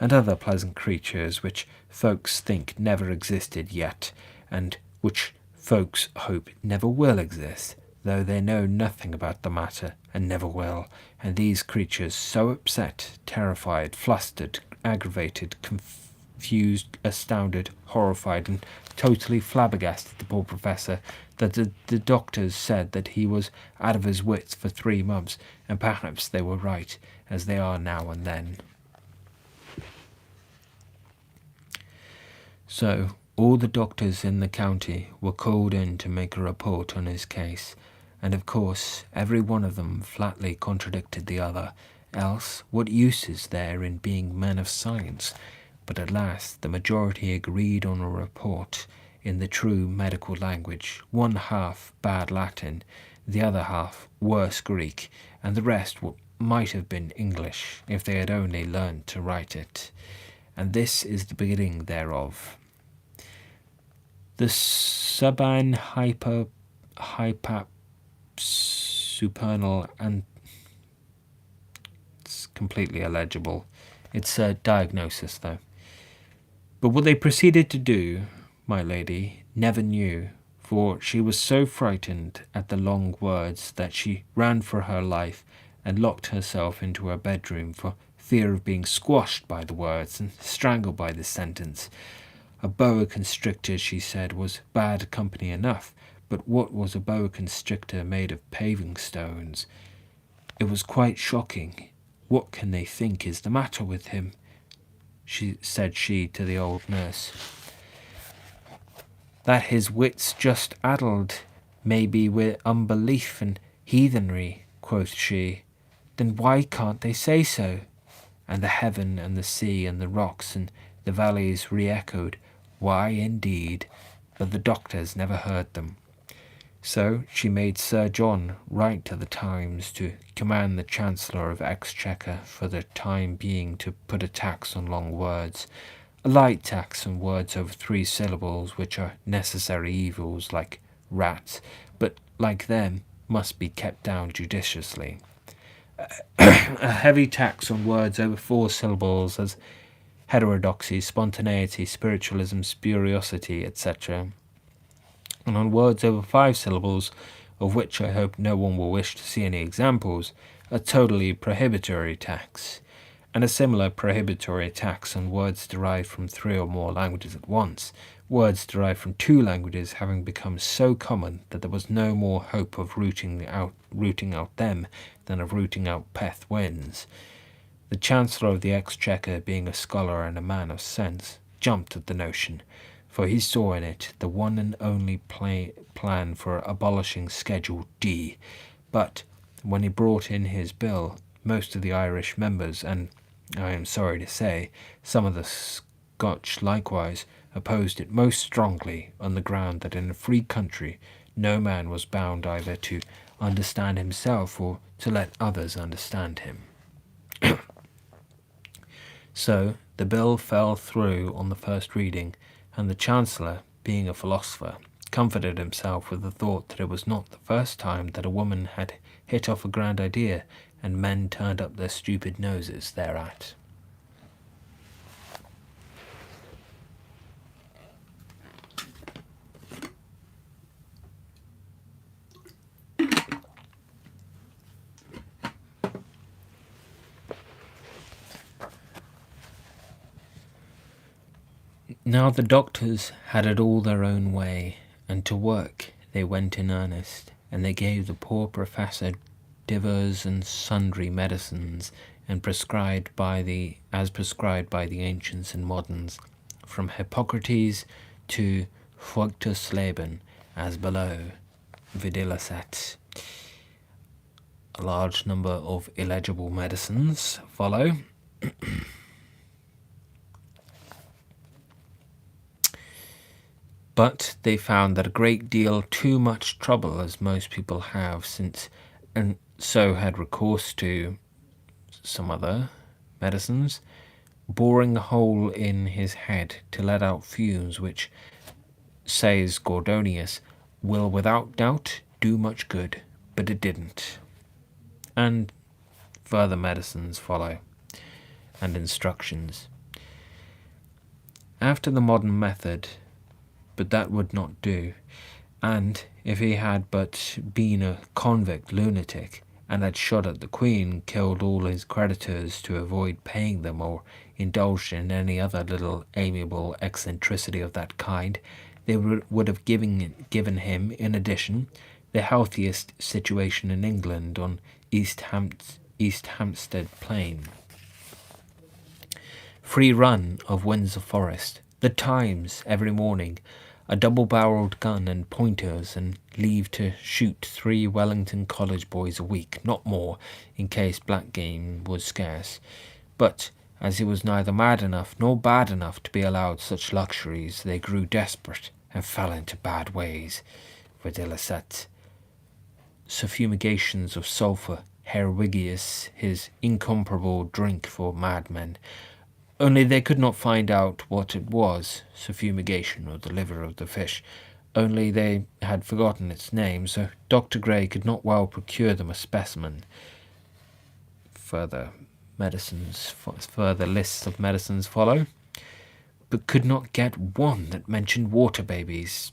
and other pleasant creatures which folks think never existed yet, and which folks hope never will exist, though they know nothing about the matter, and never will, and these creatures so upset, terrified, flustered, aggravated, confused, astounded, horrified, and totally flabbergasted the poor professor that the doctors said that he was out of his wits for 3 months, and perhaps they were right, as they are now and then. So all the doctors in the county were called in to make a report on his case, and of course every one of them flatly contradicted the other, else what use is there in being men of science? But at last the majority agreed on a report in the true medical language, one half bad Latin, the other half worse Greek, and the rest might have been English if they had only learned to write it. And this is the beginning thereof. The subine hypopsupernal, and it's completely illegible. It's a diagnosis, though. But what they proceeded to do, my lady never knew, for she was so frightened at the long words that she ran for her life and locked herself into her bedroom for fear of being squashed by the words and strangled by the sentence. A boa constrictor, she said, was bad company enough, but what was a boa constrictor made of paving stones? It was quite shocking. What can they think is the matter with him? Said she to the old nurse. That his wits just addled, maybe with unbelief and heathenry, quoth she. Then why can't they say so? And the heaven and the sea and the rocks and the valleys re-echoed, why indeed, but the doctors never heard them. So she made Sir John write to the Times to command the Chancellor of Exchequer for the time being to put a tax on long words, a light tax on words over 3 syllables which are necessary evils like rats, but like them must be kept down judiciously. A heavy tax on words over 4 syllables as heterodoxy, spontaneity, spiritualism, spuriosity, etc., and on words over 5 syllables, of which I hope no one will wish to see any examples, a totally prohibitory tax, and a similar prohibitory tax on words derived from 3 or more languages at once, words derived from 2 languages having become so common that there was no more hope of rooting out them than of rooting out peth winds. The Chancellor of the Exchequer, being a scholar and a man of sense, jumped at the notion, for he saw in it the one and only plan for abolishing Schedule D. But when he brought in his bill, most of the Irish members, and I am sorry to say, some of the Scotch likewise, opposed it most strongly on the ground that in a free country no man was bound either to understand himself or to let others understand him. So the bill fell through on the first reading, and the Chancellor, being a philosopher, comforted himself with the thought that it was not the first time that a woman had hit off a grand idea and men turned up their stupid noses thereat. Now the doctors had it all their own way, and to work they went in earnest, and they gave the poor professor divers and sundry medicines, and prescribed by the ancients and moderns, from Hippocrates to fructus leben, as below, vidilicet. A large number of illegible medicines follow. But they found that a great deal too much trouble, as most people have, and so had recourse to some other medicines, boring a hole in his head to let out fumes which says Gordonius, will without doubt do much good, but it didn't. And further medicines follow, and instructions. After the modern method, but that would not do, and if he had but been a convict lunatic, and had shot at the Queen, killed all his creditors to avoid paying them, or indulged in any other little amiable eccentricity of that kind, they would have given him, in addition, the healthiest situation in England on East Hampstead Plain. Free run of Windsor Forest, the Times every morning, a double-barreled gun and pointers, and leave to shoot 3 Wellington College boys a week, not more, in case black game was scarce. But as he was neither mad enough nor bad enough to be allowed such luxuries, they grew desperate and fell into bad ways. Vidilicet. Suffumigations of sulphur, Herwigius, his incomparable drink for madmen. Only they could not find out what it was, suffumigation or the liver of the fish. Only they had forgotten its name, so Dr. Gray could not well procure them a specimen. Further lists of medicines follow, but could not get one that mentioned water babies.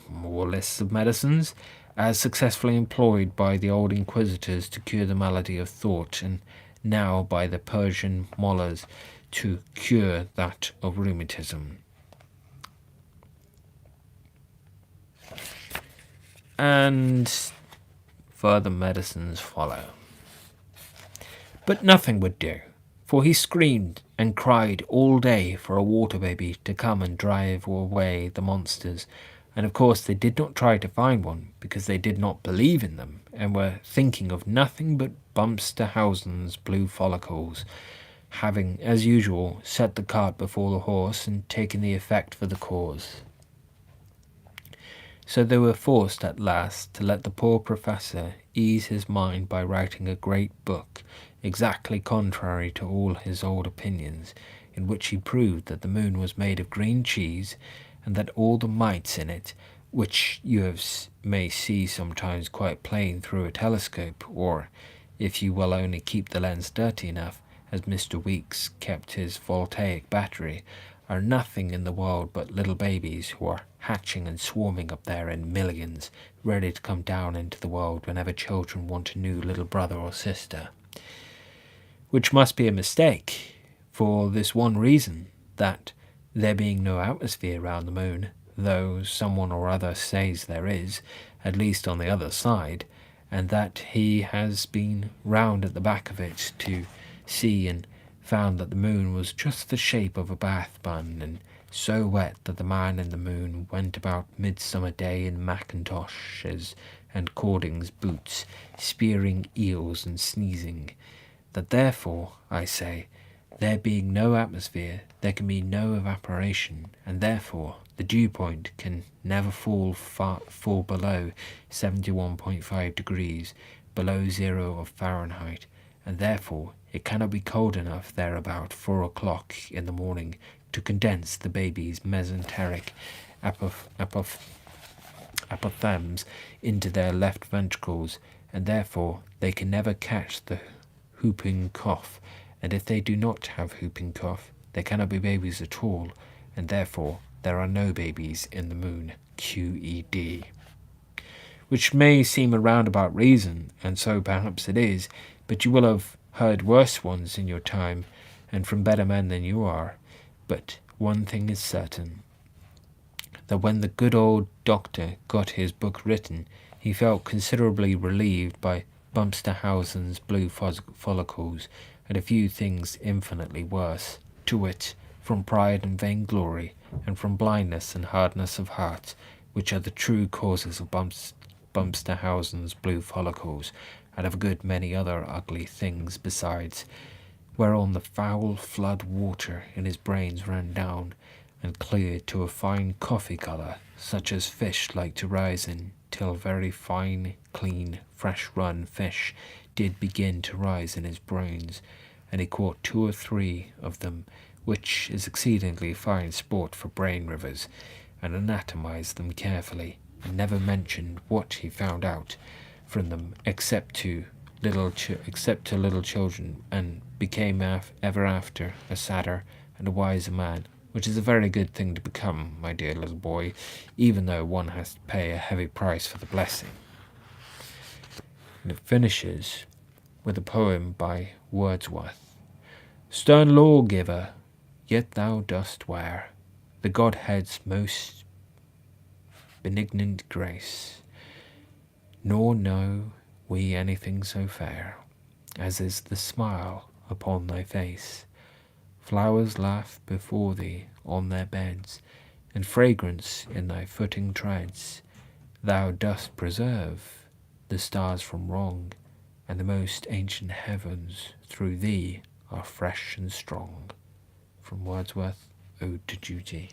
More lists of medicines, as successfully employed by the old inquisitors to cure the malady of thought, and now by the Persian mollahs to cure that of rheumatism. And further medicines follow. But nothing would do, for he screamed and cried all day for a water baby to come and drive away the monsters, and of course they did not try to find one, because they did not believe in them, and were thinking of nothing but Bumsterhausen's blue follicles, having, as usual, set the cart before the horse and taken the effect for the cause. So they were forced at last to let the poor professor ease his mind by writing a great book, exactly contrary to all his old opinions, in which he proved that the moon was made of green cheese, and that all the mites in it, which you may see sometimes quite plain through a telescope, or, if you will only keep the lens dirty enough, as Mr. Weeks kept his voltaic battery, are nothing in the world but little babies who are hatching and swarming up there in millions, ready to come down into the world whenever children want a new little brother or sister. Which must be a mistake, for this one reason, that there being no atmosphere round the moon, though someone or other says there is, at least on the other side, and that he has been round at the back of it to see, and found that the moon was just the shape of a bath bun, and so wet that the man in the moon went about midsummer day in mackintoshes and cordings boots, spearing eels and sneezing. That therefore, I say, there being no atmosphere, there can be no evaporation, and therefore the dew point can never fall below 71.5 degrees, below 0 of Fahrenheit, and therefore it cannot be cold enough there about 4 o'clock in the morning to condense the baby's mesenteric apothegms into their left ventricles, and therefore they can never catch the whooping cough, and if they do not have whooping cough, they cannot be babies at all, and therefore there are no babies in the moon. QED. Which may seem a roundabout reason, and so perhaps it is, but you will have heard worse ones in your time, and from better men than you are. But one thing is certain, that when the good old doctor got his book written, he felt considerably relieved by Bumsterhausen's blue follicles, and a few things infinitely worse, to wit, from pride and vainglory, and from blindness and hardness of heart, which are the true causes of Bumsterhausen's blue follicles, and of a good many other ugly things besides, whereon the foul flood water in his brains ran down, and cleared to a fine coffee colour, such as fish like to rise in, till very fine, clean, fresh-run fish did begin to rise in his brains, and he caught 2 or 3 of them, which is exceedingly fine sport for brain rivers, and anatomized them carefully, and never mentioned what he found out from them except to little children, and became ever after a sadder and a wiser man, which is a very good thing to become, my dear little boy, even though one has to pay a heavy price for the blessing. And it finishes with a poem by Wordsworth. Stern lawgiver, yet thou dost wear the Godhead's most benignant grace, nor know we anything so fair as is the smile upon thy face. Flowers laugh before thee on their beds, and fragrance in thy footing treads. Thou dost preserve the stars from wrong, and the most ancient heavens through thee are fresh and strong. From Wordsworth, Ode to Duty.